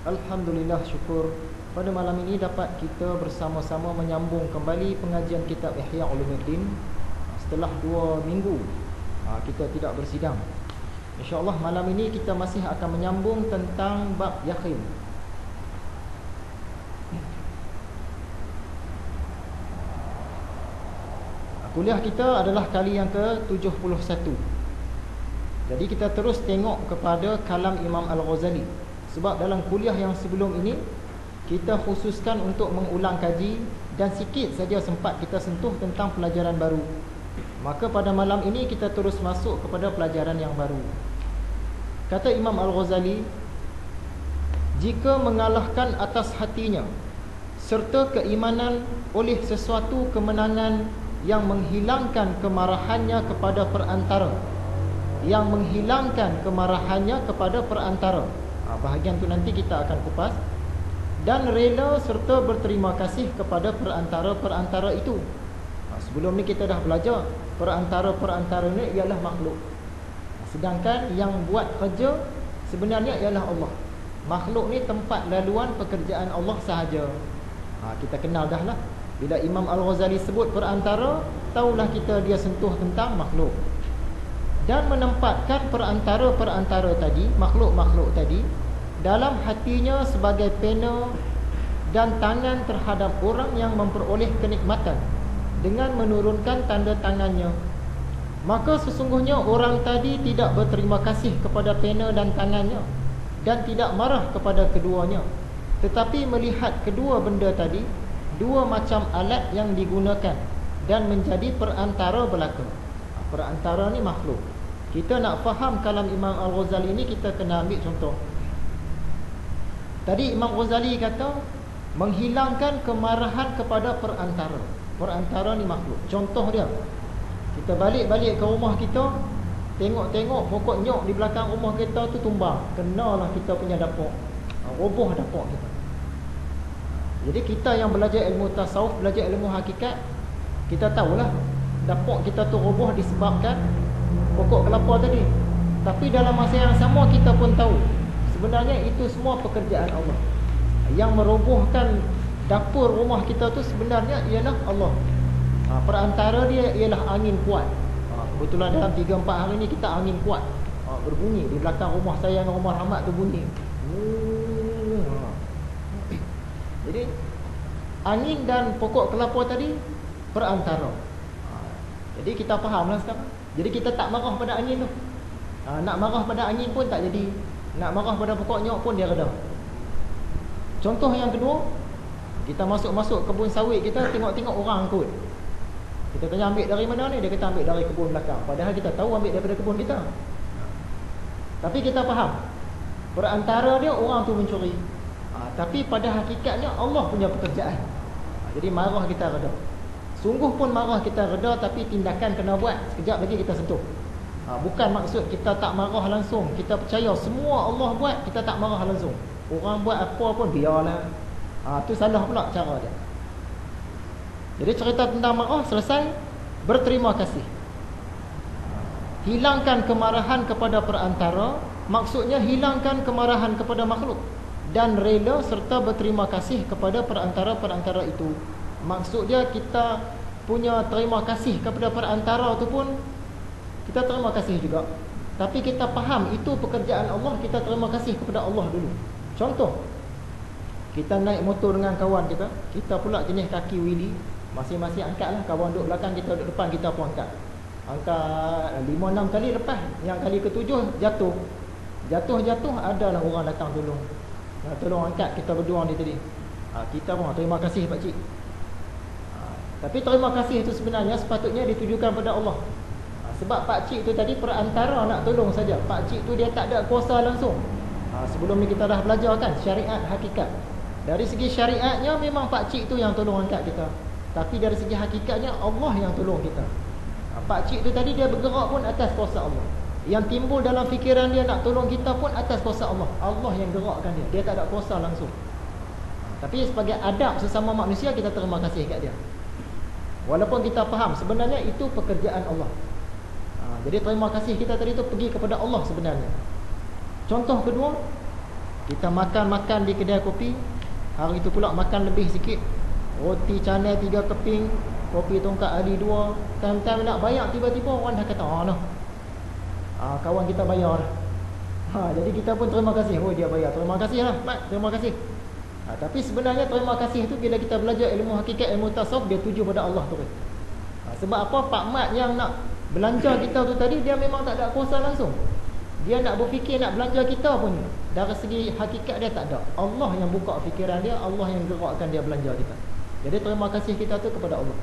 Alhamdulillah, syukur pada malam ini dapat kita bersama-sama menyambung kembali pengajian kitab Ihya Ulumuddin setelah 2 minggu kita tidak bersidang. InsyaAllah malam ini kita masih akan menyambung tentang bab yakin. Kuliah kita adalah kali yang ke-71. Jadi kita terus tengok kepada kalam Imam Al-Ghazali. Sebab dalam kuliah yang sebelum ini kita khususkan untuk mengulang kaji dan sikit saja sempat kita sentuh tentang pelajaran baru. Maka pada malam ini kita terus masuk kepada pelajaran yang baru. Kata Imam Al-Ghazali, jika mengalahkan atas hatinya serta keimanan oleh sesuatu kemenangan yang menghilangkan kemarahannya kepada perantara, bahagian tu nanti kita akan kupas, dan rela serta berterima kasih kepada perantara-perantara itu. Sebelum ni kita dah belajar perantara-perantara ni ialah makhluk, sedangkan yang buat kerja sebenarnya ialah Allah. Makhluk ni tempat laluan pekerjaan Allah sahaja. Kita kenal dah lah. Bila Imam Al-Ghazali sebut perantara, tahulah kita dia sentuh tentang makhluk. Dan menempatkan perantara-perantara tadi, makhluk-makhluk tadi, dalam hatinya sebagai pena dan tangan terhadap orang yang memperoleh kenikmatan dengan menurunkan tanda tangannya. Maka sesungguhnya orang tadi tidak berterima kasih kepada pena dan tangannya dan tidak marah kepada keduanya, tetapi melihat kedua benda tadi, dua macam alat yang digunakan dan menjadi perantara belaka. Perantara ni makhluk. Kita nak faham kalam Imam Al-Ghazali ni, kita kena ambil contoh. Tadi Imam Ghazali kata menghilangkan kemarahan kepada perantara. Perantara ni makhluk. Contoh dia, kita balik-balik ke rumah kita, tengok-tengok pokok nyok di belakang rumah kita tu tumbang, kenalah kita punya dapur, roboh dapur kita. Jadi kita yang belajar ilmu tasawuf, belajar ilmu hakikat, kita tahulah dapur kita tu roboh disebabkan pokok kelapa tadi. Tapi dalam masa yang sama kita pun tahu sebenarnya itu semua pekerjaan Allah. Yang merobohkan dapur rumah kita tu sebenarnya ialah Allah. Perantara dia ialah angin kuat. Kebetulan dalam 3-4 hari ni kita angin kuat, berbunyi di belakang rumah saya dengan rumah Rahmat tu bunyi. Jadi angin dan pokok kelapa tadi perantara. Jadi kita fahamlah sekarang. Jadi kita tak marah pada angin tu. Nak marah pada angin pun tak jadi. Nak marah pada pokok nyok pun dia reda. Contoh yang kedua, kita masuk kebun sawit kita, tengok-tengok orang kot. Kita tanya ambil dari mana ni, dia kata ambil dari kebun belakang. Padahal kita tahu ambil daripada kebun kita. Tapi kita faham perantara dia orang tu mencuri. Tapi pada hakikatnya Allah punya pekerjaan. Jadi marah kita reda. Sungguh pun marah kita reda, tapi tindakan kena buat. Sekejap lagi kita sentuh. Bukan maksud kita tak marah langsung. Kita percaya semua Allah buat, kita tak marah langsung. Orang buat apa pun biarlah. Tu salah pula cara dia. Jadi cerita tentang marah selesai, berterima kasih. Hilangkan kemarahan kepada perantara, maksudnya hilangkan kemarahan kepada makhluk, dan rela serta berterima kasih kepada perantara-perantara itu. Maksud dia kita punya terima kasih kepada perantara tu pun kita terima kasih juga. Tapi kita faham itu pekerjaan Allah, kita terima kasih kepada Allah dulu. Contoh, kita naik motor dengan kawan kita, kita pula jenis kaki wheelie, masing-masing angkatlah. Kawan duduk belakang, kita duduk depan, kita pun angkat 5-6 kali. Lepas yang kali ke-7 jatuh adalah orang datang tolong. Tolong angkat kita berdua ni tadi. Kita pun terima kasih pak cik. Tapi terima kasih itu sebenarnya sepatutnya ditujukan pada Allah. Sebab pak cik tu tadi perantara nak tolong saja. Pak cik tu dia tak ada kuasa langsung. Sebelum ni kita dah belajar kan syariat hakikat. Dari segi syariatnya memang pak cik tu yang tolong angkat kita. Tapi dari segi hakikatnya Allah yang tolong kita. Pak cik tu tadi dia bergerak pun atas kuasa Allah. Yang timbul dalam fikiran dia nak tolong kita pun atas kuasa Allah. Allah yang gerakkan dia. Dia tak ada kuasa langsung. Tapi sebagai adab sesama manusia, kita terima kasih kat dia. Walaupun kita faham sebenarnya itu pekerjaan Allah. Jadi terima kasih kita tadi tu pergi kepada Allah sebenarnya. Contoh kedua, Kita makan-makan di kedai kopi, hari itu pula makan lebih sikit, roti canai 3 keping, kopi tongkat ali 2. Time-time nak bayar, tiba-tiba orang dah kata, oh noh, kawan kita bayar dah. Jadi kita pun terima kasih. Oh dia bayar, terima kasih lah Mat, terima kasih. Tapi sebenarnya terima kasih tu bila kita belajar ilmu hakikat, ilmu tasawuf, dia tuju pada Allah tu. Sebab apa? Pak Mat yang nak belanja kita tu tadi, dia memang tak ada kuasa langsung. Dia nak berfikir nak belanja kita pun, dari segi hakikat dia tak ada. Allah yang buka fikiran dia, Allah yang gerakkan dia belanja kita. Jadi terima kasih kita tu kepada Allah.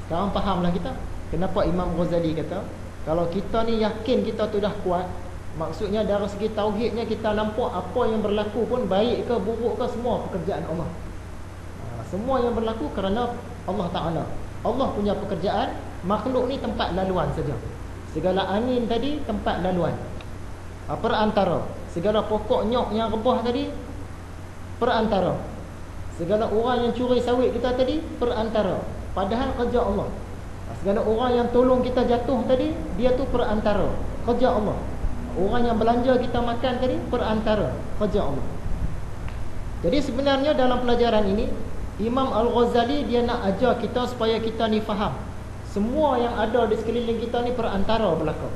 Sekarang fahamlah kita kenapa Imam Ghazali kata, kalau kita ni yakin kita tu dah kuat, maksudnya dari segi tauhidnya kita nampak apa yang berlaku pun, baik ke buruk ke, semua pekerjaan Allah. Semua yang berlaku kerana Allah Ta'ala. Allah punya pekerjaan, makhluk ni tempat laluan saja. Segala angin tadi tempat laluan, perantara. Segala pokok nyok yang rebah tadi, perantara. Segala orang yang curi sawit kita tadi, perantara. Padahal kerja Allah. Segala orang yang tolong kita jatuh tadi, dia tu perantara, kerja Allah. Orang yang belanja kita makan tadi, perantara, kerja Allah. Jadi sebenarnya dalam pelajaran ini, Imam Al-Ghazali dia nak ajar kita supaya kita ni faham, semua yang ada di sekeliling kita ni perantara belaka.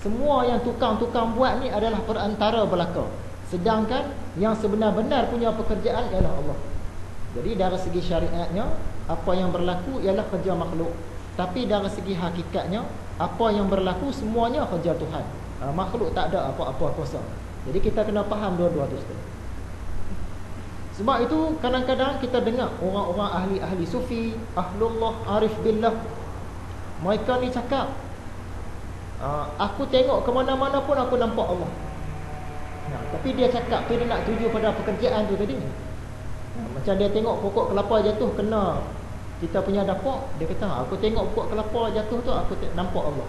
Semua yang tukang-tukang buat ni adalah perantara belaka. Sedangkan yang sebenar-benar punya pekerjaan ialah Allah. Jadi dari segi syariatnya, apa yang berlaku ialah kerja makhluk. Tapi dari segi hakikatnya, apa yang berlaku semuanya kerja Tuhan. Makhluk tak ada apa-apa kuasa. Jadi kita kena faham dua-dua tu. Sebab itu kadang-kadang kita dengar orang-orang ahli-ahli sufi, ahlullah, arif billah, mereka ni cakap, aku tengok ke mana-mana pun aku nampak Allah. Tapi dia cakap tu dia nak tuju pada pekerjaan tu tadi. Macam dia tengok pokok kelapa jatuh kena kita punya dapak, dia kata aku tengok pokok kelapa jatuh tu aku nampak Allah.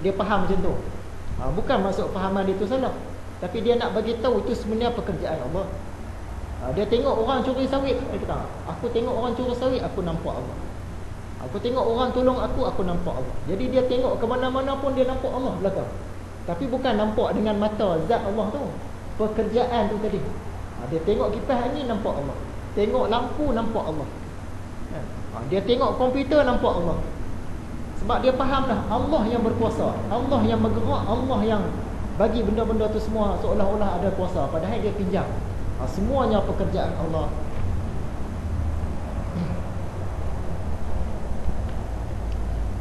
Dia faham macam tu. Bukan maksud fahaman dia tu salah, tapi dia nak bagi tahu itu sebenarnya pekerjaan Allah. Dia tengok orang curi sawit, dia kata aku tengok orang curi sawit aku nampak Allah. Aku tengok orang tolong aku nampak Allah. Jadi dia tengok ke mana-mana pun dia nampak Allah belakang. Tapi bukan nampak dengan mata zat Allah tu, pekerjaan tu tadi. Dia tengok kipas angin nampak Allah, tengok lampu nampak Allah, dia tengok komputer nampak Allah. Sebab dia faham dah Allah yang berkuasa, Allah yang bergerak, Allah yang bagi benda-benda tu semua seolah-olah ada kuasa, padahal dia pinjam. Semuanya pekerjaan Allah.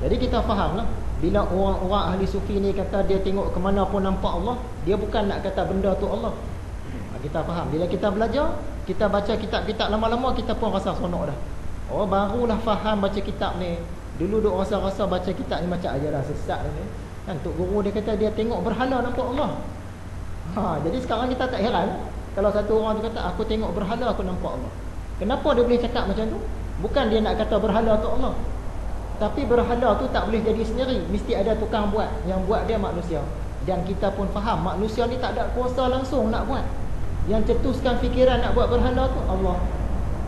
Jadi kita fahamlah, bila orang-orang ahli sufi ni kata dia tengok ke mana pun nampak Allah, dia bukan nak kata benda tu Allah. Kita faham. Bila kita belajar, kita baca kitab-kitab lama-lama, kita pun rasa seronok dah. Oh barulah faham baca kitab ni. Dulu duk rasa-rasa baca kitab ni macam ajaran sesat ni. Kan tok guru dia kata dia tengok berhala nampak Allah. Jadi sekarang kita tak heran kalau satu orang tu kata aku tengok berhala aku nampak Allah. Kenapa dia boleh cakap macam tu? Bukan dia nak kata berhala tu Allah, tapi berhala tu tak boleh jadi sendiri, mesti ada tukang buat. Yang buat dia manusia. Dan kita pun faham manusia ni tak ada kuasa langsung nak buat. Yang cetuskan fikiran nak buat berhala tu Allah.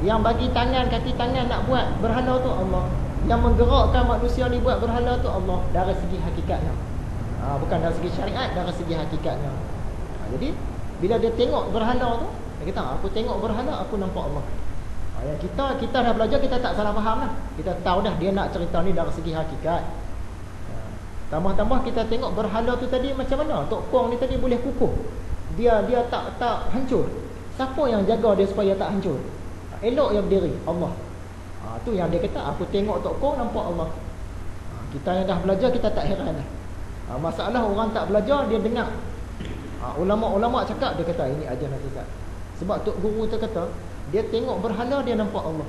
Yang bagi tangan, kaki tangan nak buat berhala tu Allah. Yang menggerakkan manusia ni buat berhala tu Allah. Dari segi hakikatnya, bukan dari segi syariat, dari segi hakikatnya. Jadi bila dia tengok berhala tu, dia kata aku tengok berhala aku nampak Allah. Yang kita dah belajar, kita tak salah faham lah. Kita tahu dah dia nak cerita ni dari segi hakikat. Tambah-tambah kita tengok berhala tu tadi macam mana Tok Kong ni tadi boleh kukuh. Dia tak hancur. Siapa yang jaga dia supaya tak hancur? Elok yang berdiri Allah. Tu yang dia kata aku tengok Tok Kong nampak Allah. Kita yang dah belajar kita tak heran dah. Masalah orang tak belajar, dia dengar ulama-ulama cakap, dia kata ini ajaran sesat. Sebab tok guru tu kata dia tengok berhala dia nampak Allah.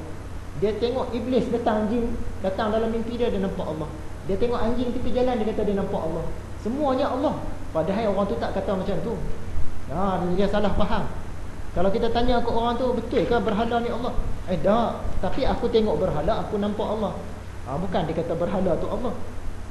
Dia tengok iblis datang, jin datang dalam mimpi dia nampak Allah. Dia tengok anjing tepi jalan, dia kata dia nampak Allah. Semuanya Allah. Padahal orang tu tak kata macam tu. Dia salah faham. Kalau kita tanya ke orang tu, betul ke berhala ni Allah? Tak, tapi aku tengok berhala aku nampak Allah. Bukan dia kata berhala tu Allah.